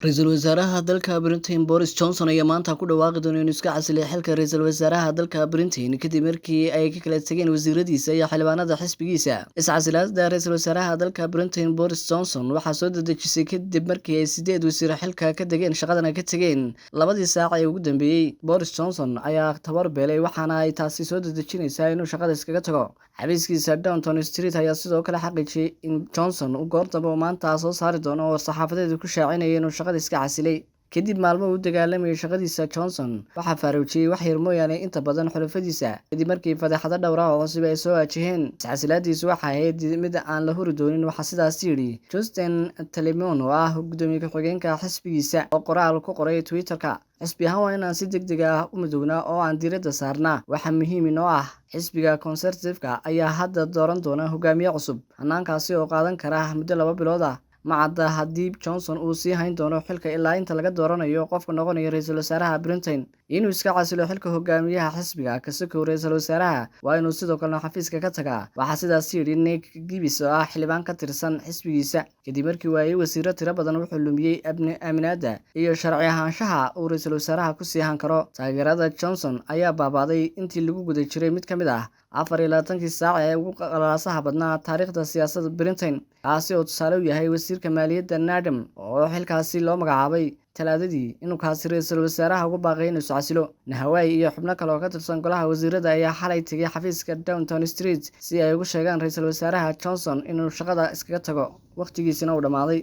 Ra'iisul Wasaaraha dalka Britain Boris Johnson ayaa maanta ku dhawaaqi doona inuu iska casilay xilka ra'iisul wasaaraha dalka Britain kadib markii ay ka kala tageen wasiiradiisa iyo xildhibaanada xisbigiisa. Iscasilaadda ra'iisul wasaaraha dalka Britain Boris Johnson waxaa soo dedejisay kadib markii ay 8 wasiir xilka ka degeen shaqadana ka tageen labadii saac ee ugu dambeeyay. Boris Johnson ayaa tabar beelay waxaana ay taasi soo dedejinaysaa inuu shaqada iskaga tago. Xafiiskiisa Downing Street ayaa sidoo kale xaqiijiyay in Johnson uu goor dambe maanta soo saari doono oo saxaafadeed ku shaacinaya inuu shaqada iska casilay. Kadib maalmo uu dagaalamayay shaqadiisa, Johnson waxaa faaruujiyay wax yar mooyaane inta badan xulafadiisa kadib markii fadeexado dhowr ah oo cusub ay soo waajaheen. Iscasilaadiisu waxay ahayd mid aan la huri doonin, waxaa sidaas yidhi Justin Telemon oo ah gudoomiye ku-xigeenka xisbigiisa oo qoraal ku qoray Twitter-ka. Xisbi ahaan waa inaan si degdeg ah u midownaa oo aan diiradda saarnaa waxa muhiim inoo ah. Xisbiga Conservative-ka ayaa hadda dooran doona hogaamiye cusub, hannaankaasi oo qaadan kara muddo 2 bilood ah. Ma cadda haddii Johnson uu sii hayn doono xilka ilaa inta laga dooranayo qofka noqonaya ra'iisul wasaaraha Britain. Inuu iska casilo xilka hogaamiyaha xisbiga ka sokow ra'iisul wasaaraha waa inuu sidoo kale xafiiska ka tagaa. Waxaa sidaas yidhi Nick Gibbs oo ah xildhibaan ka tirsan xisbigiisa kadib markii waayay wasiiro tiro badan wuxuu lumiyay aaminaadda iyo sharci ahaanshaha uu ra'iisul wasaaraha ku sii han karo. Taageerada Johnson ayaa baaba'day intii lagu guda jiray mid ka mid ah 24 saac ee ugu qalaasaha badnaa taariikhda siyaasadda Britain, kaasi oo tusaale u yahay wasiirka maaliyadda Nadem oo xilkaasi loo magacaabay Talaadadii inuu kaasi ra'iisul wasaaraha ugu baaqay inuu iscasilo. Nahaway iyo xubno kale oo ka tirsan golaha wasiirada ayaa xalay tegay xafiiska Downing Street si ay ugu sheegaan ra'iisul wasaaraha Johnson inuu shaqada iskaga tago, waqtigiisina uu dhammaaday.